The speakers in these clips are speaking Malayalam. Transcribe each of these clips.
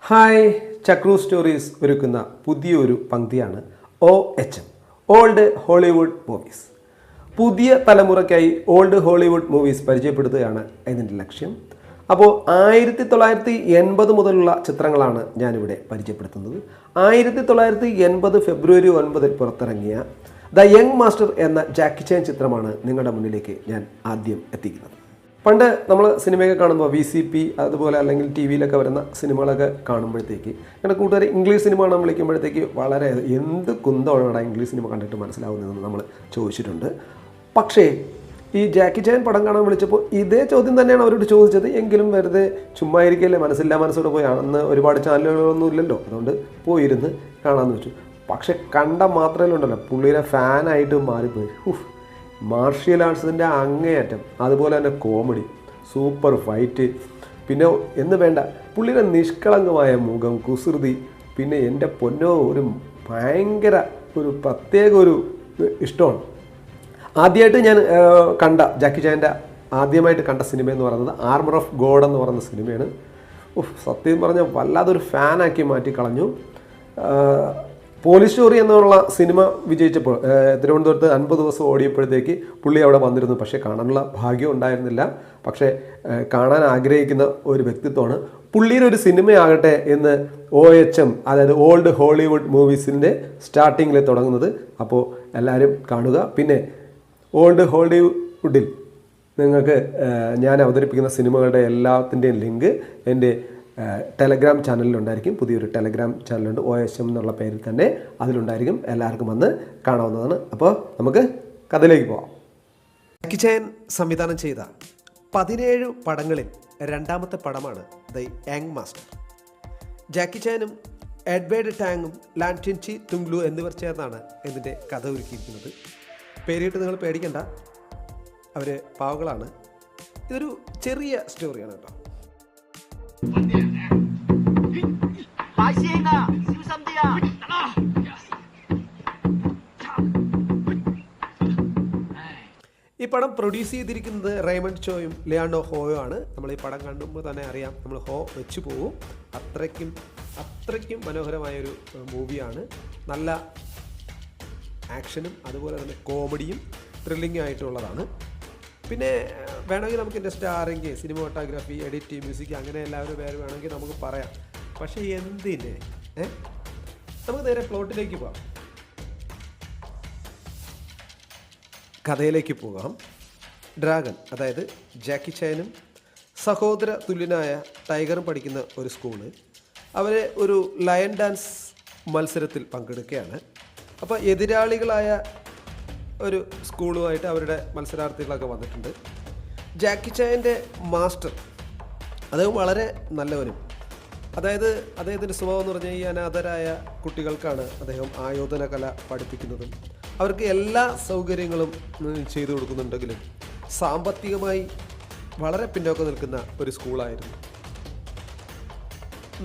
ഹായ്, ചക്രു സ്റ്റോറീസ് ഒരുക്കുന്ന പുതിയൊരു പങ്ക്തിയാണ് OHM, ഓൾഡ് ഹോളിവുഡ് മൂവീസ്. പുതിയ തലമുറയ്ക്കായി ഓൾഡ് ഹോളിവുഡ് മൂവീസ് പരിചയപ്പെടുത്തുകയാണ് ഇതിൻ്റെ ലക്ഷ്യം. അപ്പോൾ 1980 മുതലുള്ള ചിത്രങ്ങളാണ് ഞാനിവിടെ പരിചയപ്പെടുത്തുന്നത്. 1980 ഫെബ്രുവരി 9 പുറത്തിറങ്ങിയ ദ യങ് മാസ്റ്റർ എന്ന ജാക്കി ചാൻ ചിത്രമാണ് നിങ്ങളുടെ മുന്നിലേക്ക് ഞാൻ ആദ്യം എത്തിക്കുന്നത്. പണ്ട് നമ്മൾ സിനിമയൊക്കെ കാണുമ്പോൾ VCP അതുപോലെ അല്ലെങ്കിൽ TV വിയിലൊക്കെ വരുന്ന സിനിമകളൊക്കെ കാണുമ്പോഴത്തേക്ക് എൻ്റെ കൂട്ടുകാർ ഇംഗ്ലീഷ് സിനിമ കാണാൻ വിളിക്കുമ്പോഴത്തേക്ക് വളരെ എന്ത് കുന്തമാണ് ഇംഗ്ലീഷ് സിനിമ കണ്ടിട്ട് മനസ്സിലാവുന്നതെന്ന് നമ്മൾ ചോദിച്ചിട്ടുണ്ട്. പക്ഷേ ഈ ജാക്കി ചാൻ പടം കാണാൻ വിളിച്ചപ്പോൾ ഇതേ ചോദ്യം തന്നെയാണ് അവരോട് ചോദിച്ചത്. എങ്കിലും വെറുതെ ചുമ്മാ ഇരിക്കല്ലേ, മനസ്സില്ലാ മനസ്സോടെ പോയി. അന്ന് ഒരുപാട് ചാനലുകളൊന്നും ഇല്ലല്ലോ, അതുകൊണ്ട് പോയിരുന്ന് കാണാമെന്ന് വെച്ചു. പക്ഷെ കണ്ട മാത്രമേ ഉണ്ടല്ലോ, പുള്ളിയുടെ ഫാനായിട്ട് മാറിപ്പോയി. മാർഷ്യൽ ആർട്സിൻ്റെ അങ്ങേയറ്റം, അതുപോലെ തന്നെ കോമഡി, സൂപ്പർ ഫൈറ്റ്, പിന്നെ എന്ന് വേണ്ട പുള്ളിയുടെ നിഷ്കളങ്കമായ മുഖം, കുസൃതി, പിന്നെ എൻ്റെ പൊന്നോ ഒരു ഭയങ്കര ഒരു പ്രത്യേക ഒരു ഇഷ്ടമാണ്. ആദ്യമായിട്ട് ഞാൻ കണ്ട ജാക്കി ചാൻ്റെ ആദ്യമായിട്ട് കണ്ട സിനിമ എന്ന് പറയുന്നത് ആർമർ ഓഫ് ഗോഡ് എന്ന് പറയുന്ന സിനിമയാണ്. സത്യം പറഞ്ഞാൽ വല്ലാതൊരു ഫാനാക്കി മാറ്റി കളഞ്ഞു. പോലീസ് സ്റ്റോറി എന്നുള്ള സിനിമ വിജയിച്ചപ്പോൾ തിരുവനന്തപുരത്ത് 50 ദിവസം ഓടിയപ്പോഴത്തേക്ക് പുള്ളി അവിടെ വന്നിരുന്നു. പക്ഷേ കാണാനുള്ള ഭാഗ്യം ഉണ്ടായിരുന്നില്ല. പക്ഷേ കാണാൻ ആഗ്രഹിക്കുന്ന ഒരു വ്യക്തിത്വമാണ്. പുള്ളിയുടെ ഒരു സിനിമയാകട്ടെ എന്ന് OHM, അതായത് ഓൾഡ് ഹോളിവുഡ് മൂവീസിൻ്റെ സ്റ്റാർട്ടിങ്ങിൽ തുടങ്ങുന്നത്. അപ്പോൾ എല്ലാവരും കാണുക. പിന്നെ ഓൾഡ് ഹോളിവുഡിൽ നിങ്ങൾക്ക് ഞാൻ അവതരിപ്പിക്കുന്ന സിനിമകളുടെ എല്ലാത്തിൻ്റെയും ലിങ്ക് എൻ്റെ ടെലഗ്രാം ചാനലിലുണ്ടായിരിക്കും. പുതിയൊരു ടെലഗ്രാം ചാനലുണ്ട്, OHM എന്നുള്ള പേരിൽ തന്നെ അതിലുണ്ടായിരിക്കും. എല്ലാവർക്കും വന്ന് കാണാവുന്നതാണ്. അപ്പോൾ നമുക്ക് കഥയിലേക്ക് പോകാം. ജാക്കി ചാൻ സംവിധാനം ചെയ്ത 17 പടങ്ങളിൽ രണ്ടാമത്തെ പടമാണ് ദ യങ് മാസ്റ്റർ. ജാക്കി ചാനും എഡ്വേർഡ് ടാങ്ങും ലാൻറ്റിൻചി തുങ്ലു എന്നിവർ ചേർന്നാണ് ഇതിൻ്റെ കഥ ഒരുക്കിയിരിക്കുന്നത്. പേരിട്ട് നിങ്ങൾ പേടിക്കണ്ട, അവർ പാവങ്ങളാണ്. ഇതൊരു ചെറിയ സ്റ്റോറിയാണ് കേട്ടോ. ഈ പടം പ്രൊഡ്യൂസ് ചെയ്തിരിക്കുന്നത് റേമണ്ട് ചോയും ലിയാൻഡോ ഹോയും ആണ്. നമ്മൾ ഈ പടം കാണുമ്പോൾ തന്നെ അറിയാം, നമ്മൾ ഹോ വെച്ച് പോവും. അത്രയ്ക്കും മനോഹരമായൊരു മൂവിയാണ്. നല്ല ആക്ഷനും അതുപോലെ തന്നെ കോമഡിയും ത്രില്ലിംഗ് ആയിട്ടുള്ളതാണ്. പിന്നെ വേണമെങ്കിൽ നമുക്ക് ഇതിൻ്റെ സ്റ്റാറിങ്, സിനിമാറ്റോഗ്രാഫി, എഡിറ്റ്, മ്യൂസിക്, അങ്ങനെ എല്ലാവരും പേര് വേണമെങ്കിൽ നമുക്ക് പറയാം. പക്ഷേ എന്തിന്, നമുക്ക് നേരെ പ്ലോട്ടിലേക്ക് പോകാം, കഥയിലേക്ക് പോകാം. ഡ്രാഗൺ, അതായത് ജാക്കി ചാനും സഹോദര തുല്യനായ ടൈഗറും പഠിക്കുന്ന ഒരു സ്കൂള്, അവർ ഒരു ലയൺ ഡാൻസ് മത്സരത്തിൽ പങ്കെടുക്കുകയാണ്. അപ്പോൾ എതിരാളികളായ ഒരു സ്കൂളുമായിട്ട് അവരുടെ മത്സരാർത്ഥികളൊക്കെ വന്നിട്ടുണ്ട്. ജാക്കി ചാൻ്റെ മാസ്റ്റർ അദ്ദേഹം വളരെ നല്ലവനും, അതായത് അദ്ദേഹത്തിൻ്റെ സ്വഭാവം എന്ന് പറഞ്ഞാൽ ഈ അനാഥരായ കുട്ടികൾക്കാണ് അദ്ദേഹം ആയോധന കല പഠിപ്പിക്കുന്നതും അവർക്ക് എല്ലാ സൗകര്യങ്ങളും ചെയ്തു കൊടുക്കുന്നുണ്ടെങ്കിലും സാമ്പത്തികമായി വളരെ പിന്നോക്കം നിൽക്കുന്ന ഒരു സ്കൂളായിരുന്നു.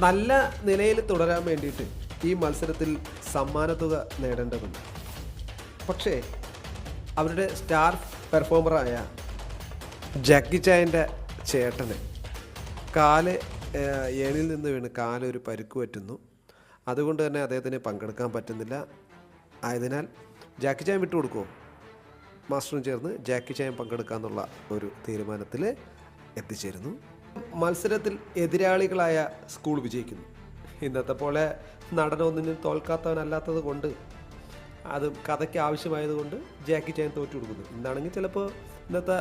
നല്ല നിലയിൽ തുടരാൻ വേണ്ടിയിട്ട് ഈ മത്സരത്തിൽ സമ്മാനത്തുക നേടേണ്ടതുണ്ട്. പക്ഷേ അവരുടെ സ്റ്റാർ പെർഫോമറായ ജാക്കി ചാൻ്റെ ചേട്ടന് ഏണിൽ നിന്ന് വീണ് കാലൊരു പരുക്ക് പറ്റുന്നു. അതുകൊണ്ട് തന്നെ അദ്ദേഹത്തിന് പങ്കെടുക്കാൻ പറ്റുന്നില്ല. ആയതിനാൽ ജാക്കി ചാൻ വിട്ടുകൊടുക്കുമോ, മാസ്റ്ററും ചേർന്ന് ജാക്കി ചാൻ പങ്കെടുക്കാമെന്നുള്ള ഒരു തീരുമാനത്തിൽ എത്തിച്ചേരുന്നു. മത്സരത്തിൽ എതിരാളികളായ സ്കൂൾ വിജയിക്കുന്നു. ഇന്നത്തെ പോലെ നടനൊന്നിനും തോൽക്കാത്തവനല്ലാത്തത് കൊണ്ട്, അതും കഥയ്ക്ക് ആവശ്യമായതുകൊണ്ട് ജാക്കി ചാൻ തോറ്റു കൊടുക്കുന്നു. ഇന്നാണെങ്കിൽ ചിലപ്പോൾ ഇന്നത്തെ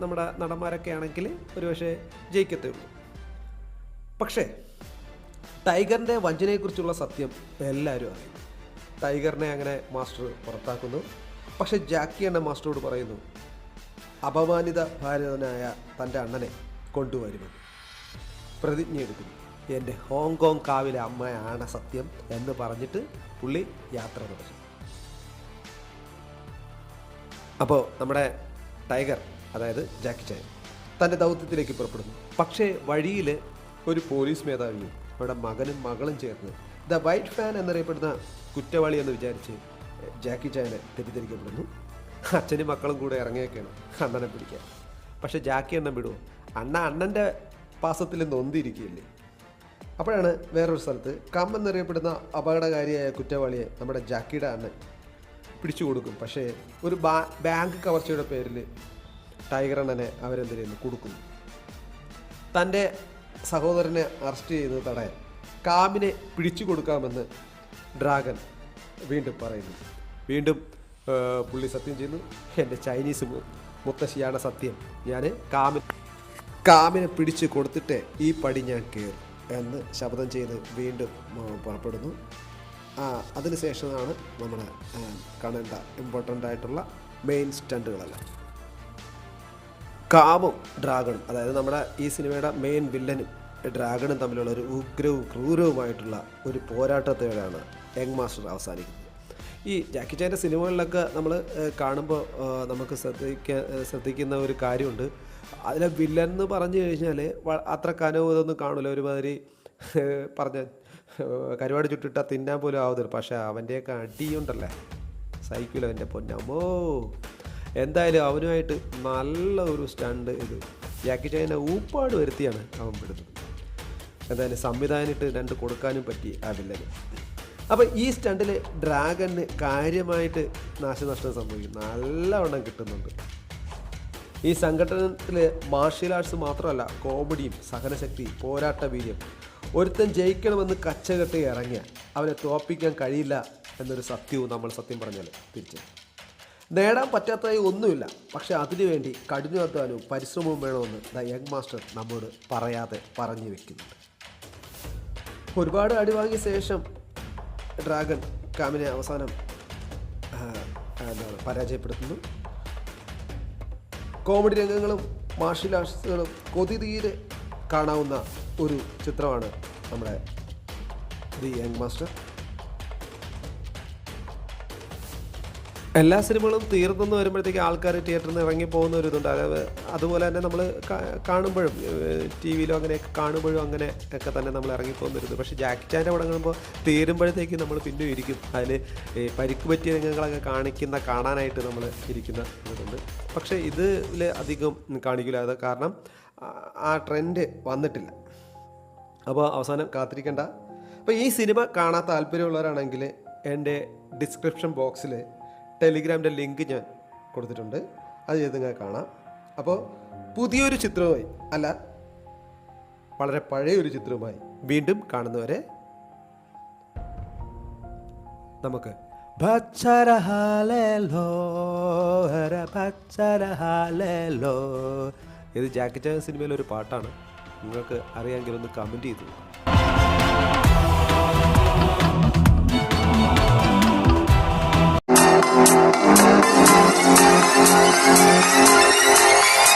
നമ്മുടെ നടന്മാരൊക്കെ ആണെങ്കിൽ ഒരുപക്ഷെ ജയിക്കത്തേ ഉള്ളൂ. പക്ഷേ ടൈഗറിൻ്റെ വഞ്ചനയെക്കുറിച്ചുള്ള സത്യം എല്ലാവരും അറിയും. ടൈഗറിനെ അങ്ങനെ മാസ്റ്റർ പുറത്താക്കുന്നു. പക്ഷേ ജാക്കി എന്ന മാസ്റ്ററോട് പറയുന്നു, അപമാനിത ഭാരതനായ തൻ്റെ അണ്ണനെ കൊണ്ടുവരുമെന്ന് പ്രതിജ്ഞ എടുക്കുന്നു. എൻ്റെ ഹോങ്കോങ് കാവിലെ അമ്മയാണ് സത്യം എന്ന് പറഞ്ഞിട്ട് പുള്ളി യാത്ര തുടങ്ങി. അപ്പോൾ നമ്മുടെ ടൈഗർ, അതായത് ജാക്കി ചാൻ, തൻ്റെ ദൗത്യത്തിലേക്ക് പുറപ്പെടുന്നു. പക്ഷേ വഴിയിൽ ഒരു പോലീസ് മേധാവിയും അവരുടെ മകനും മകളും ചേർന്ന് ദ വൈറ്റ് ഫാൻ എന്നറിയപ്പെടുന്ന കുറ്റവാളി എന്ന് വിചാരിച്ച് ജാക്കി ചാനെ തെറ്റിദ്ധരിക്കപ്പെടുന്നു. അച്ഛനും മക്കളും കൂടെ ഇറങ്ങിയൊക്കെയാണ് അണ്ണനെ പിടിക്കാൻ. പക്ഷേ ജാക്കി എണ്ണം വിടുമോ? അണ്ണൻ്റെ പാസത്തിൽ നൊന്തിരിക്കുകയില്ലേ. അപ്പോഴാണ് വേറൊരു സ്ഥലത്ത് കം എന്നറിയപ്പെടുന്ന അപകടകാരിയായ കുറ്റവാളിയെ നമ്മുടെ ജാക്കിയുടെ അണ്ണൻ പിടിച്ചു കൊടുക്കും. പക്ഷേ ഒരു ബാങ്ക് കവർച്ചയുടെ പേരിൽ ടൈഗർ അണ്ണനെ അവരെന്ത് ചെയ്യുന്നു, കൊടുക്കുന്നു. തൻ്റെ സഹോദരനെ അറസ്റ്റ് ചെയ്ത് തടയാൻ കാമിനെ പിടിച്ചു കൊടുക്കാമെന്ന് ഡ്രാഗൺ വീണ്ടും പറയുന്നു. വീണ്ടും പുള്ളി സത്യം ചെയ്യുന്നു, എൻ്റെ ചൈനീസ് മുത്തശ്ശിയാണ് സത്യം, ഞാൻ കാമിനെ പിടിച്ച് കൊടുത്തിട്ട് ഈ പടി ഞാൻ കയറും എന്ന് ശപഥം ചെയ്ത് വീണ്ടും പുറപ്പെടുന്നു. അതിനുശേഷമാണ് നമ്മൾ കാണേണ്ട ഇമ്പോർട്ടൻ്റ് ആയിട്ടുള്ള മെയിൻ സ്റ്റണ്ടുകളെല്ലാം. കാമും ഡ്രാഗണും, അതായത് നമ്മുടെ ഈ സിനിമയുടെ മെയിൻ വില്ലനും ഡ്രാഗണും തമ്മിലുള്ള ഒരു ഉഗ്രവും ക്രൂരവുമായിട്ടുള്ള ഒരു പോരാട്ടത്തോടെയാണ് യങ് മാസ്റ്റർ അവസാനിക്കുന്നത്. ഈ ജാക്കി ചാൻ്റെ സിനിമകളിലൊക്കെ നമ്മൾ കാണുമ്പോൾ നമുക്ക് ശ്രദ്ധിക്കുന്ന ഒരു കാര്യമുണ്ട്. അതിലെ വില്ലൻ എന്ന് പറഞ്ഞു കഴിഞ്ഞാൽ അത്ര കനവതൊന്നും കാണില്ല, ഒരുമാതിരി പറഞ്ഞ കരുവാട് ചുട്ടിട്ടാൽ തിന്നാൻ പോലും ആവുന്നില്ല. പക്ഷേ അവൻ്റെയൊക്കെ അടിയുണ്ടല്ലേ, സഹിക്കില്ല എൻ്റെ പൊന്നമ്മോ. എന്തായാലും അവനുമായിട്ട് നല്ല ഒരു സ്റ്റണ്ട് ഇത് ജാക്കി ചാനെ ഊപ്പാട് വരുത്തിയാണ് അവൻ പെടുന്നത്. എന്തായാലും സംവിധാനമായിട്ട് രണ്ട് കൊടുക്കാനും പറ്റി ആ വില്ലന്. അപ്പോൾ ഈ സ്റ്റണ്ടിൽ ഡ്രാഗന് കാര്യമായിട്ട് നാശനഷ്ടം സംഭവിക്കും, നല്ലവണ്ണം കിട്ടുന്നുണ്ട്. ഈ സംഘടനത്തിൽ മാർഷ്യൽ ആർട്സ് മാത്രമല്ല, കോമഡിയും സഹനശക്തി, പോരാട്ട വീര്യം, ഒരുത്തൻ ജയിക്കണമെന്ന് കച്ചകെട്ടി ഇറങ്ങിയ അവനെ തോൽപ്പിക്കാൻ കഴിയില്ല എന്നൊരു സത്യവും നമ്മൾ സത്യം പറഞ്ഞാൽ തിരിച്ചു നേടാൻ പറ്റാത്തതായി ഒന്നുമില്ല. പക്ഷേ അതിനുവേണ്ടി കഠിനാധ്വാനവും പരിശ്രമവും വേണമെന്ന് ദ യങ് മാസ്റ്റർ നമ്മോട് പറയാതെ പറഞ്ഞു വെക്കുന്നുണ്ട്. ഒരുപാട് അടിവാങ്ങിയ ശേഷം ഡ്രാഗൺ കാമിനെ അവസാനം പരാജയപ്പെടുത്തുന്നു. കോമഡി രംഗങ്ങളും മാർഷ്യൽ ആർട്സുകളും കൊതി തീരെ കാണാവുന്ന ഒരു ചിത്രമാണ് നമ്മുടെ ദി യങ് മാസ്റ്റർ. എല്ലാ സിനിമകളും തീർന്നെന്ന് വരുമ്പോഴത്തേക്ക് ആൾക്കാർ തിയേറ്ററിൽ നിന്ന് ഇറങ്ങി പോകുന്ന ഒരു ഇതുണ്ട്. അതുപോലെ തന്നെ നമ്മൾ കാണുമ്പോഴും ടി വിയിലോ അങ്ങനെയൊക്കെ കാണുമ്പോഴും അങ്ങനെ ഒക്കെ തന്നെ നമ്മൾ ഇറങ്ങിപ്പോകുന്നൊരിത്. പക്ഷേ ജാക്കി ചാൻ്റെ പടം കാണുമ്പോൾ തീരുമ്പോഴത്തേക്ക് നമ്മൾ പിന്നെ ഇരിക്കും. അതിൽ പരിക്ക് പറ്റിയ രംഗങ്ങളൊക്കെ കാണാനായിട്ട് നമ്മൾ ഇരിക്കുന്ന ഇതുണ്ട്. പക്ഷേ ഇതിൽ അധികം കാണിക്കില്ല, അത് കാരണം ആ ട്രെൻഡ് വന്നിട്ടില്ല. അപ്പോൾ അവസാനം കാത്തിരിക്കേണ്ട. അപ്പോൾ ഈ സിനിമ കാണാൻ താല്പര്യമുള്ളവരാണെങ്കിൽ എൻ്റെ ഡിസ്ക്രിപ്ഷൻ ബോക്സിൽ ടെലിഗ്രാമിൻ്റെ ലിങ്ക് ഞാൻ കൊടുത്തിട്ടുണ്ട്, അത് ചെയ്ത് നിങ്ങൾ കാണാം. അപ്പോൾ പുതിയൊരു ചിത്രവുമായി, അല്ല വളരെ പഴയൊരു ചിത്രവുമായി വീണ്ടും കാണുന്നവരെ നമുക്ക് ഇത് ജാക്കി ചാൻ സിനിമയിലെ ഒരു പാട്ടാണ്. നിങ്ങൾക്ക് അറിയാമെങ്കിൽ ഒന്ന് കമൻറ്റ് ചെയ്തു.